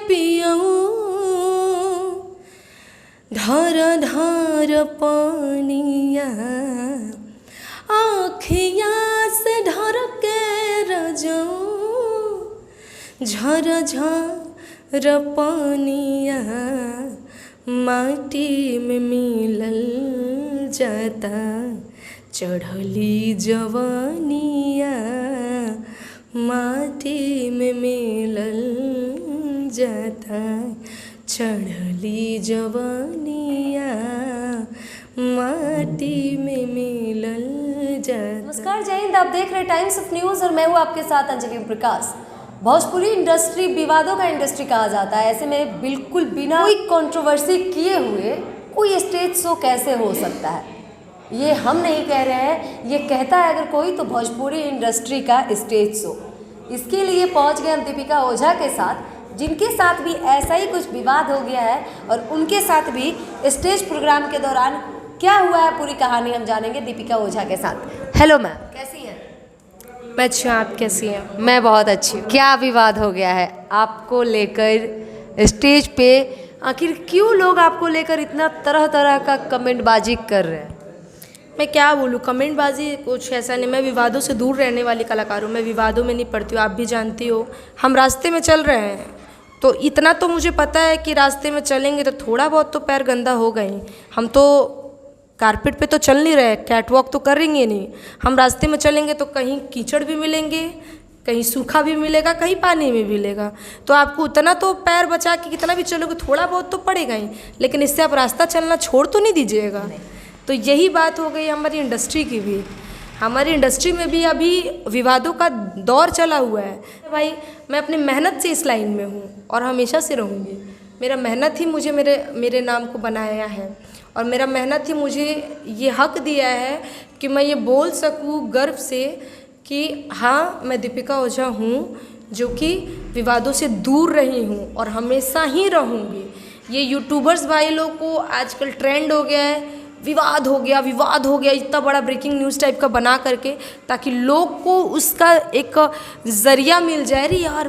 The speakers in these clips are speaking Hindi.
पियऊ धार धार पानिया आँखिया से ढर के रजऊ झर झर पानिया माटी में मिलल जाता चढ़ली जवानिया माटी में मिलल जाता चढ़ली जवानिया माटी में मिलल जाता। नमस्कार, जय हिंद। आप देख रहे टाइम्स ऑफ न्यूज़ और मैं हूँ आपके साथ अंजलि प्रकाश। भोजपुरी इंडस्ट्री विवादों का इंडस्ट्री कहा जाता है, ऐसे में बिल्कुल बिना कोई कंट्रोवर्सी किए हुए कोई स्टेज शो कैसे हो सकता है, ये हम नहीं कह रहे हैं, ये कहता है अगर कोई तो भोजपुरी इंडस्ट्री का स्टेज शो। इसके लिए पहुंच गए हम दीपिका ओझा के साथ, जिनके साथ भी ऐसा ही कुछ विवाद हो गया है और उनके साथ भी स्टेज प्रोग्राम के दौरान क्या हुआ है पूरी कहानी हम जानेंगे दीपिका ओझा के साथ। हेलो मैम, कैसी हैं? मैं अच्छी हूँ, आप कैसी हैं? मैं बहुत अच्छी हूँ। क्या विवाद हो गया है आपको लेकर स्टेज पे? आखिर क्यों लोग आपको लेकर इतना तरह तरह का कमेंटबाजी कर रहे हैं? मैं क्या बोलूँ, कमेंटबाजी कुछ ऐसा नहीं। मैं विवादों से दूर रहने वाली कलाकार हूँ, मैं विवादों में नहीं पड़ती हूँ, आप भी जानती हो। हम रास्ते में चल रहे हैं तो इतना तो मुझे पता है कि रास्ते में चलेंगे तो थोड़ा बहुत तो पैर गंदा हो गए। हम तो कारपेट पे तो चल नहीं रहे, कैटवॉक तो करेंगे नहीं। हम रास्ते में चलेंगे तो कहीं कीचड़ भी मिलेंगे, कहीं सूखा भी मिलेगा, कहीं पानी भी मिलेगा। तो आपको उतना तो पैर बचा के कितना भी चलोगे थोड़ा बहुत तो पड़ेगा ही, लेकिन इससे आप रास्ता चलना छोड़ तो नहीं दीजिएगा। तो यही बात हो गई हमारी इंडस्ट्री की भी। हमारी इंडस्ट्री में भी अभी विवादों का दौर चला हुआ है। भाई मैं अपनी मेहनत से इस लाइन में हूँ और हमेशा से रहूँगी। मेरा मेहनत ही मुझे मेरे नाम को बनाया है और मेरा मेहनत ही मुझे ये हक दिया है कि मैं ये बोल सकूँ गर्व से कि हाँ, मैं दीपिका ओझा हूँ जो कि विवादों से दूर रही हूँ और हमेशा ही रहूँगी। ये यूट्यूबर्स भाई लोग को आजकल ट्रेंड हो गया है, विवाद हो गया इतना बड़ा ब्रेकिंग न्यूज़ टाइप का बना करके, ताकि लोग को उसका एक ज़रिया मिल जाए। अरे यार,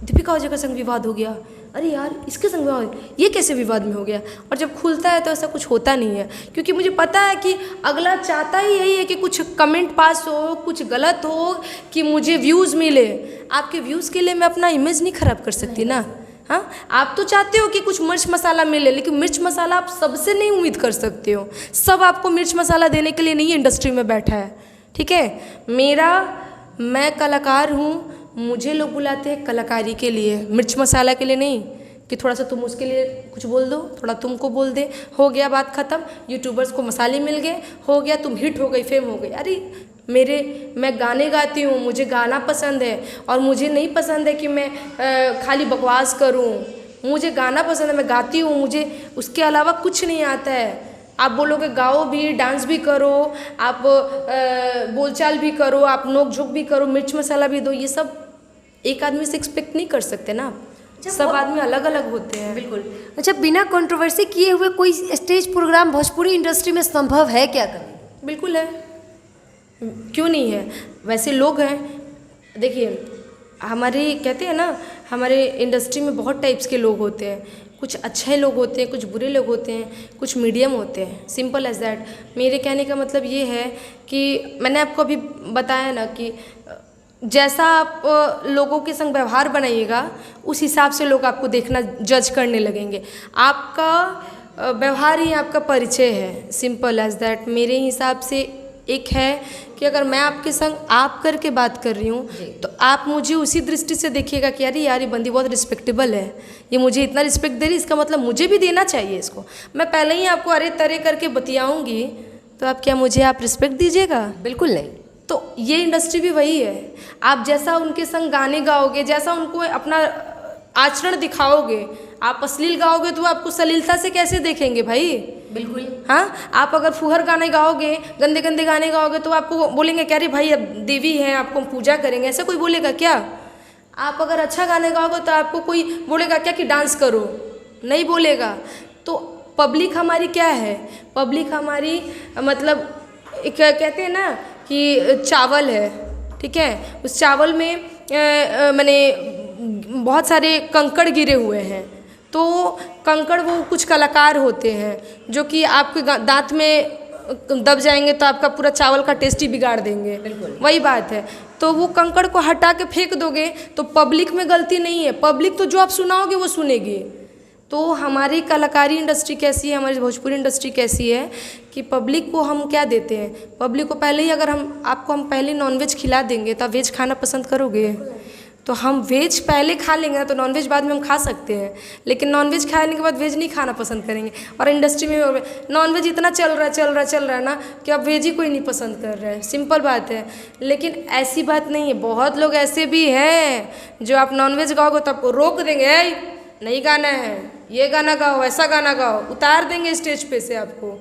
दीपिका ओझा के संग विवाद हो गया, अरे यार इसके संग विवाद, ये कैसे विवाद में हो गया। और जब खुलता है तो ऐसा कुछ होता नहीं है, क्योंकि मुझे पता है कि अगला चाहता ही यही है कि कुछ कमेंट पास हो, कुछ गलत हो, कि मुझे व्यूज़ मिले। आपके व्यूज़ के लिए मैं अपना इमेज नहीं ख़राब कर सकती ना। हाँ, आप तो चाहते हो कि कुछ मिर्च मसाला मिले, लेकिन मिर्च मसाला आप सबसे नहीं उम्मीद कर सकते हो। सब आपको मिर्च मसाला देने के लिए नहीं इंडस्ट्री में बैठा है, ठीक है। मैं कलाकार हूँ, मुझे लोग बुलाते हैं कलाकारी के लिए, मिर्च मसाला के लिए नहीं कि थोड़ा सा तुम उसके लिए कुछ बोल दो, थोड़ा तुमको बोल दे, हो गया बात ख़त्म। यूट्यूबर्स को मसाले मिल गए, हो गया, तुम हिट हो गई, फेम हो गई। अरे मैं गाने गाती हूँ, मुझे गाना पसंद है और मुझे नहीं पसंद है कि मैं खाली बकवास करूँ। मुझे गाना पसंद है, मैं गाती हूँ, मुझे उसके अलावा कुछ नहीं आता है। आप बोलोगे गाओ भी, डांस भी करो, आप बोलचाल भी करो, आप नोक झोंक भी करो, मिर्च मसाला भी दो, ये सब एक आदमी से एक्सपेक्ट नहीं कर सकते ना। सब आदमी अलग अलग होते हैं। बिल्कुल। अच्छा, बिना कंट्रोवर्सी किए हुए कोई स्टेज प्रोग्राम भोजपुरी इंडस्ट्री में संभव है क्या कभी? बिल्कुल है, क्यों नहीं है। वैसे लोग हैं, देखिए हमारे कहते हैं ना, हमारे इंडस्ट्री में बहुत टाइप्स के लोग होते हैं। कुछ अच्छे लोग होते हैं, कुछ बुरे लोग होते हैं, कुछ मीडियम होते हैं, सिंपल एज दैट। मेरे कहने का मतलब ये है कि मैंने आपको अभी बताया ना कि जैसा आप लोगों के संग व्यवहार बनाइएगा, उस हिसाब से लोग आपको देखना, जज करने लगेंगे। आपका व्यवहार ही आपका परिचय है, सिंपल एज दैट। मेरे हिसाब से एक है कि अगर मैं आपके संग आप करके बात कर रही हूँ तो आप मुझे उसी दृष्टि से देखिएगा कि अरे यार ये बंदी बहुत रिस्पेक्टेबल है, ये मुझे इतना रिस्पेक्ट दे रही, इसका मतलब मुझे भी देना चाहिए इसको। मैं पहले ही आपको अरे तरे करके बतियाऊँगी तो आप आप रिस्पेक्ट दीजिएगा? बिल्कुल नहीं। तो ये इंडस्ट्री भी वही है। आप जैसा उनके संग गाने गाओगे, जैसा उनको अपना आचरण दिखाओगे, आप अश्लील गाओगे तो आपको सलीलता से कैसे देखेंगे भाई? बिल्कुल। हाँ, आप अगर फुहर गाने गाओगे, गंदे गंदे गाने गाओगे तो आपको बोलेंगे क्या अरे भाई अब देवी हैं, आपको हम पूजा करेंगे, ऐसा कोई बोलेगा क्या? आप अगर अच्छा गाने गाओगे तो आपको कोई बोलेगा क्या कि डांस करो? नहीं बोलेगा। तो पब्लिक हमारी क्या है? पब्लिक हमारी मतलब कहते हैं ना कि चावल है, ठीक है, उस चावल में मैंने बहुत सारे कंकड़ गिरे हुए हैं, तो कंकड़ वो कुछ कलाकार होते हैं जो कि आपके दांत में दब जाएंगे तो आपका पूरा चावल का टेस्ट ही बिगाड़ देंगे। वही बात है, तो वो कंकड़ को हटा के फेंक दोगे तो पब्लिक में गलती नहीं है, पब्लिक तो जो आप सुनाओगे वो सुनेगी। तो हमारी कलाकारी इंडस्ट्री कैसी है, हमारी भोजपुरी इंडस्ट्री कैसी है कि पब्लिक को हम क्या देते हैं, पब्लिक को पहले ही अगर हम पहले नॉनवेज खिला देंगे तो आप वेज खाना पसंद करोगे? तो हम वेज पहले खा लेंगे ना तो नॉनवेज बाद में हम खा सकते हैं, लेकिन नॉनवेज खाने के बाद वेज नहीं खाना पसंद करेंगे। और इंडस्ट्री में नॉनवेज इतना चल रहा है ना कि अब वेज ही कोई नहीं पसंद कर रहा है, सिंपल बात है। लेकिन ऐसी बात नहीं है, बहुत लोग ऐसे भी हैं जो आप नॉनवेज गाओगे तो आपको रोक देंगे, नहीं गाना है, ये गाना गाओ, ऐसा गाना गाओ, उतार देंगे स्टेज पे से आपको।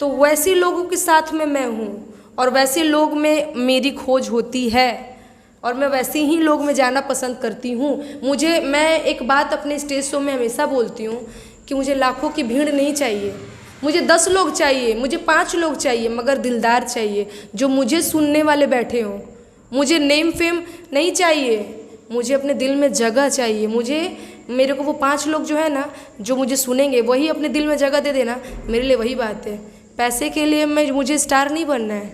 तो वैसे लोगों के साथ में मैं हूँ और वैसे लोग में मेरी खोज होती है और मैं वैसे ही लोग में जाना पसंद करती हूँ। मैं एक बात अपने स्टेज शो में हमेशा बोलती हूँ कि मुझे लाखों की भीड़ नहीं चाहिए, मुझे 10 लोग चाहिए, मुझे 5 लोग चाहिए, मगर दिलदार चाहिए जो मुझे सुनने वाले बैठे हों। मुझे नेम फेम नहीं चाहिए, मुझे अपने दिल में जगह चाहिए। मेरे को वो 5 लोग जो है ना जो मुझे सुनेंगे वही अपने दिल में जगह दे देना, मेरे लिए वही बात है। पैसे के लिए मुझे स्टार नहीं बनना है,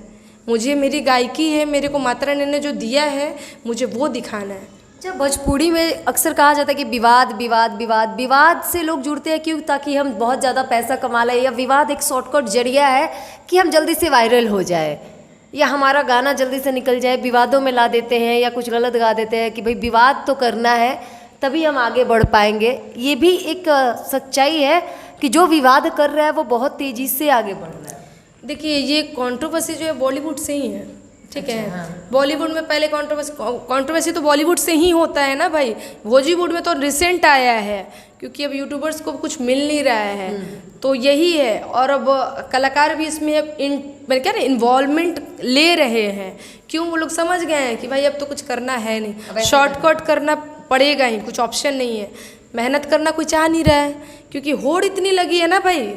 मुझे मेरी गायकी है, मेरे को माता रानी ने जो दिया है मुझे वो दिखाना है। जब भोजपुरी में अक्सर कहा जाता है कि विवाद से लोग जुड़ते हैं, क्यों? ताकि हम बहुत ज़्यादा पैसा कमा लें, या विवाद एक शॉर्टकट जरिया है कि हम जल्दी से वायरल हो जाए या हमारा गाना जल्दी से निकल जाए। विवादों में ला देते हैं या कुछ गलत गा देते हैं कि भाई विवाद तो करना है तभी हम आगे बढ़ पाएंगे। ये भी एक सच्चाई है कि जो विवाद कर रहा है वो बहुत तेज़ी से आगे बढ़ रहा है। देखिए, ये कंट्रोवर्सी जो है बॉलीवुड से ही है, ठीक है। हाँ। बॉलीवुड में पहले कंट्रोवर्सी तो बॉलीवुड से ही होता है ना भाई, बॉलीवुड में तो रिसेंट आया है क्योंकि अब यूट्यूबर्स को कुछ मिल नहीं रहा है, तो यही है। और अब कलाकार भी इसमें इन्वॉल्वमेंट ले रहे हैं, क्यों? वो लोग समझ गए हैं कि भाई अब तो कुछ करना है नहीं, शॉर्टकट करना पड़ेगा ही, कुछ ऑप्शन नहीं है। मेहनत करना कोई चाह नहीं रहा है क्योंकि होड़ इतनी लगी है ना भाई।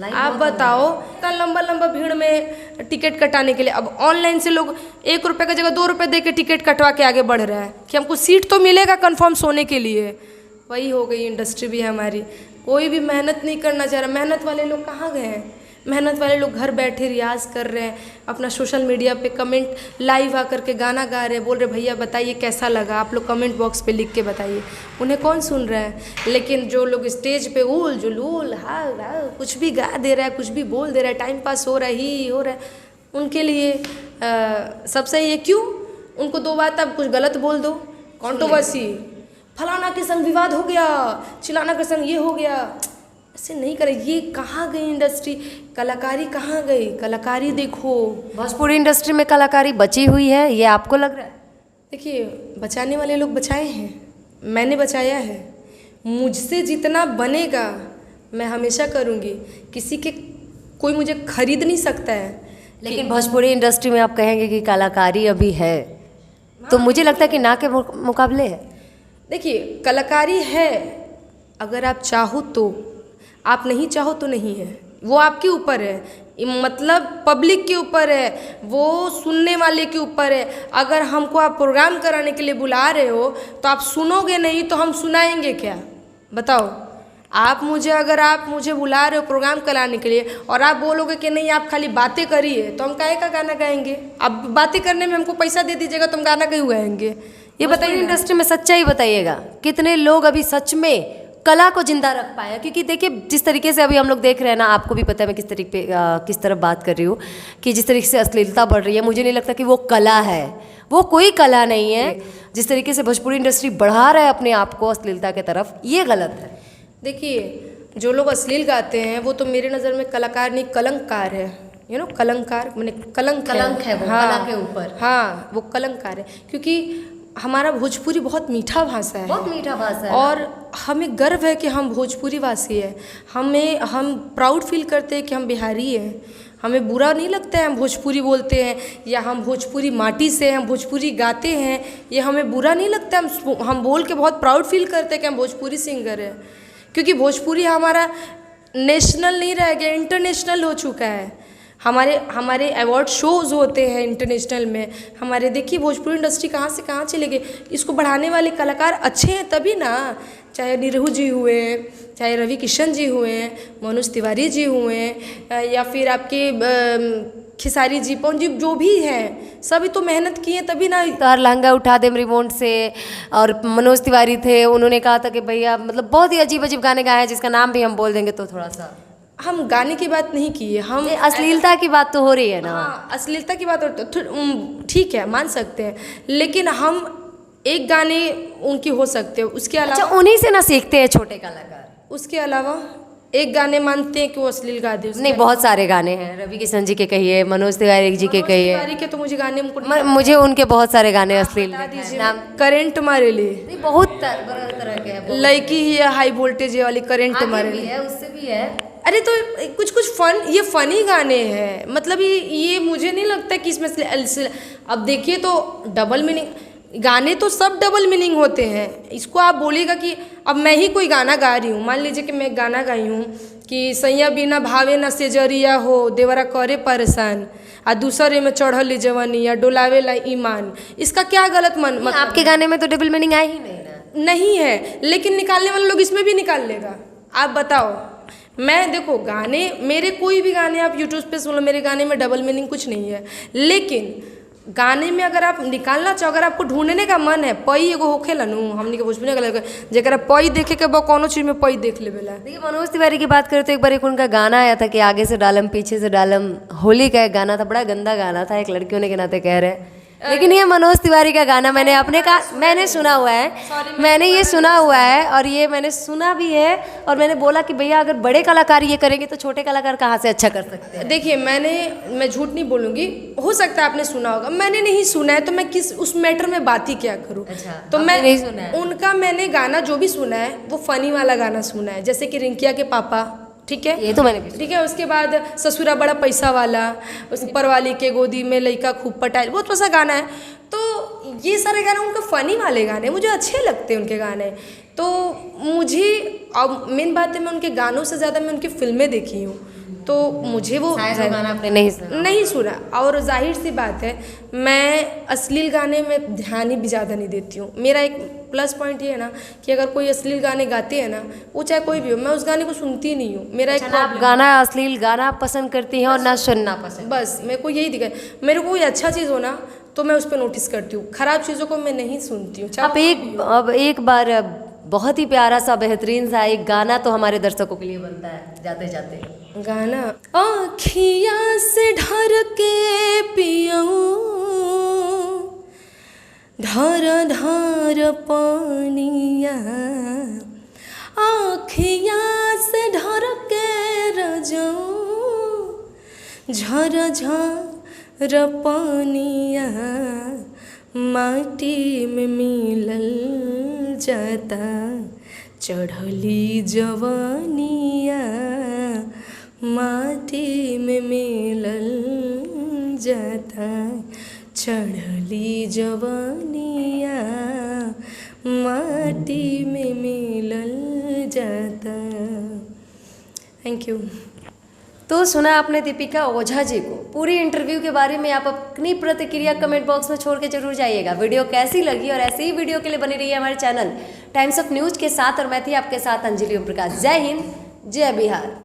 आप बताओ, इतना लंबा भीड़ में टिकट कटाने के लिए अब ऑनलाइन से लोग 1 रुपये का जगह 2 रुपये दे के टिकट कटवा के आगे बढ़ रहा है कि हमको सीट तो मिलेगा कंफर्म सोने के लिए। वही हो गई इंडस्ट्री भी हमारी, कोई भी मेहनत नहीं करना चाह रहा। मेहनत वाले लोग कहाँ गए हैं? मेहनत वाले लोग घर बैठे रियाज कर रहे हैं, अपना सोशल मीडिया पे कमेंट लाइव आकर के गाना गा रहे हैं, बोल रहे भैया बताइए कैसा लगा, आप लोग कमेंट बॉक्स पे लिख के बताइए। उन्हें कौन सुन रहा है? लेकिन जो लोग स्टेज पे उल जुलूल हा कुछ भी गा दे रहा है, कुछ भी बोल दे रहा है, टाइम पास हो रहा है, उनके लिए सब सही है। क्यों? उनको 2 बात आप कुछ गलत बोल दो, कंट्रोवर्सी, फलाना के संग विवाद हो गया, चिलाना के संग ये हो गया, ऐसे नहीं करे। ये कहाँ गई इंडस्ट्री? कलाकारी कहाँ गई? कलाकारी देखो, भोजपुरी इंडस्ट्री में कलाकारी बची हुई है, ये आपको लग रहा है? देखिए, बचाने वाले लोग बचाए हैं, मैंने बचाया है, मुझसे जितना बनेगा मैं हमेशा करूँगी। किसी के कोई मुझे खरीद नहीं सकता है। लेकिन भोजपुरी इंडस्ट्री में आप कहेंगे कि कलाकारी अभी है, तो मुझे लगता है कि ना के मुकाबले है। देखिए, कलाकारी है अगर आप चाहो तो, आप नहीं चाहो तो नहीं है, वो आपके ऊपर है। मतलब पब्लिक के ऊपर है, वो सुनने वाले के ऊपर है। अगर हमको आप प्रोग्राम कराने के लिए बुला रहे हो तो आप सुनोगे नहीं तो हम सुनाएंगे क्या? बताओ। अगर आप मुझे बुला रहे हो प्रोग्राम कराने के लिए और आप बोलोगे कि नहीं आप खाली बातें करिए, तो हम काहे का गाना गाएंगे? अब बातें करने में हमको पैसा दे दीजिएगा तो हम गाना क्यों गाएंगे? ये बताइए। इंडस्ट्री में सच्चाई बताइएगा, कितने लोग अभी सच में कला को जिंदा रख पाए? क्योंकि देखिए, जिस तरीके से अभी हम लोग देख रहे हैं ना, आपको भी पता है मैं किस तरफ बात कर रही हूँ, कि जिस तरीके से अश्लीलता बढ़ रही है, मुझे नहीं लगता कि वो कला है, वो कोई कला नहीं है। जिस तरीके से भोजपुरी इंडस्ट्री बढ़ा रहा है अपने आप को अश्लीलता की तरफ, ये गलत है। देखिए, जो लोग अश्लील गाते हैं वो तो मेरे नज़र में कलाकार नहीं, कलंककार है। कलंककार मैंने कलंक है वो, हाँ, कला के ऊपर। हाँ, वो कलंककार है क्योंकि हमारा भोजपुरी बहुत मीठा भाषा है, बहुत मीठा भाषा है, और हमें गर्व है कि हम भोजपुरी वासी हैं। हम प्राउड फील करते हैं कि हम बिहारी हैं। हमें बुरा नहीं लगता है हम भोजपुरी बोलते हैं, या हम भोजपुरी माटी से हम भोजपुरी गाते हैं, ये हमें बुरा नहीं लगता। हम बोल के बहुत प्राउड फील करते हैं कि हम भोजपुरी सिंगर हैं, क्योंकि भोजपुरी हमारा नेशनल नहीं रह गया, इंटरनेशनल हो चुका है। हमारे हमारे अवार्ड शोज़ होते हैं इंटरनेशनल में, हमारे देखिए भोजपुरी इंडस्ट्री कहाँ से कहाँ चले गए। इसको बढ़ाने वाले कलाकार अच्छे हैं तभी ना, चाहे निरहू जी हुए, चाहे रवि किशन जी हुए, मनोज तिवारी जी हुए, या फिर आपके खेसारी जी, पवन जी, जो भी हैं सभी तो मेहनत किए तभी ना। तार लहंगा उठा दे रिमोट से, और मनोज तिवारी थे, उन्होंने कहा था कि भैया मतलब बहुत ही अजीब अजीब गाने गाए हैं जिसका नाम भी हम बोल देंगे तो थोड़ा सा। हम गाने की बात नहीं किए, हम अश्लीलता की बात तो हो रही है ना। हाँ, अश्लीलता की बात ठीक है, मान सकते हैं, लेकिन हम एक गाने उनकी हो सकते हैं, उसके अलावा अच्छा, उन्हीं से ना सीखते हैं छोटे कलाकार। उसके अलावा एक गाने मानते हैं कि वो अश्लील गाते हैं? नहीं, बहुत सारे गाने हैं, रवि किशन जी के कहिए, मनोज तिवारी जी के कहिए। तिवारी के तो मुझे गाने मुझे उनके बहुत सारे गाने अश्लील नाम करंट मारे ले, बहुत तरह के हैं। लड़की ही है हाई वोल्टेज वाली, करंट मारे भी ले है, उससे भी है। अरे तो कुछ कुछ ये फनी गाने हैं, मतलब ये मुझे नहीं लगता कि इसमें अब देखिए तो डबल मीनिंग गाने तो सब डबल मीनिंग होते हैं। इसको आप बोलिएगा कि अब मैं ही कोई गाना गा रही हूँ, मान लीजिए कि मैं गाना गाई हूँ कि सैया बिना भावे न सेजरिया हो देवरा करे परेशान, आ दूसरे में चढ़ल जवानी या डोलावे ला ईमान, इसका क्या गलत मतलब? आपके गाने में तो डबल मीनिंग आई ही नहीं ना। नहीं है, लेकिन निकालने वाले लोग इसमें भी निकाल लेगा। आप बताओ, मैं देखो गाने मेरे कोई भी गाने आप यूट्यूब पे सुन लो, मेरे गाने में डबल मीनिंग कुछ नहीं है, लेकिन गाने में अगर आप निकालना चाहो, अगर आपको ढूंढने का मन है, पई एगो होखेला नु हमनी के भोजपुरी का जेकरा पई देखे के बा कोनो चीज में पई देख लेवेला। देखिए, मनोज तिवारी की बात करें तो एक बार एक उनका गाना आया था कि आगे से डालम पीछे से डालम, होली का एक गाना था, बड़ा गंदा गाना था, एक लड़की होने के नाते कह रहे। लेकिन ये मनोज तिवारी का गाना मैंने सुना हुआ है, मैंने ये सुना हुआ है, और ये मैंने सुना भी है, और मैंने बोला कि भैया अगर बड़े कलाकार ये करेंगे तो छोटे कलाकार कहाँ से अच्छा कर सकते हैं। देखिए मैं झूठ नहीं बोलूँगी, हो सकता है आपने सुना होगा, मैंने नहीं सुना है तो मैं किस उस मैटर में बात ही क्या करूँ। अच्छा, तो मैं नहीं सुना है। उनका मैंने गाना जो भी सुना है वो फनी वाला गाना सुना है, जैसे कि रिंकिया के पापा, ठीक है, ये तो मैंने भी। ठीक है। उसके बाद ससुरा बड़ा पैसा वाला, उस ऊपर वाली के गोदी में लड़का खूब पटाए, बहुत वैसा गाना है। तो ये सारे गाने उनके फ़नी वाले गाने मुझे अच्छे लगते हैं उनके गाने। तो मुझे अब मेन बात है, मैं उनके गानों से ज़्यादा मैं उनकी फिल्में देखी हूँ, तो मुझे वो गाना आपने नहीं सुना। और जाहिर सी बात है मैं अश्लील गाने में ध्यान ही भी ज़्यादा नहीं देती हूँ। मेरा एक प्लस पॉइंट ये है ना कि अगर कोई अश्लील गाने गाते हैं ना, वो चाहे कोई भी हो, मैं उस गाने को सुनती ही नहीं हूँ। मेरा एक आप गाना अश्लील गाना पसंद करती हैं और ना सुनना पसंद। बस मेरे को यही दिखा है, मेरे को कोई अच्छा चीज़ हो ना तो मैं उस पर नोटिस करती हूँ, ख़राब चीज़ों को मैं नहीं सुनती हूँ। आप अब एक बार बहुत ही प्यारा सा बेहतरीन सा एक गाना तो हमारे दर्शकों के लिए बनता है जाते जाते। गाना आँखिया से ढर के पियाऊं धार धार पानिया, आँखिया से ढर के रजाऊं झर झर पानिया, माटी में मिलल जाता चढ़ली जवानिया, माटी में मिलल जाता चढ़ली जवानिया, माटी में मिलल जाता। Thank you. तो सुना आपने दीपिका ओझा जी को। पूरी इंटरव्यू के बारे में आप अपनी प्रतिक्रिया कमेंट बॉक्स में छोड़ के जरूर जाइएगा। वीडियो कैसी लगी, और ऐसे ही वीडियो के लिए बनी रही है हमारे चैनल टाइम्स ऑफ न्यूज़ के साथ, और मैं थी आपके साथ अंजलि ओम प्रकाश। जय हिंद, जय बिहार।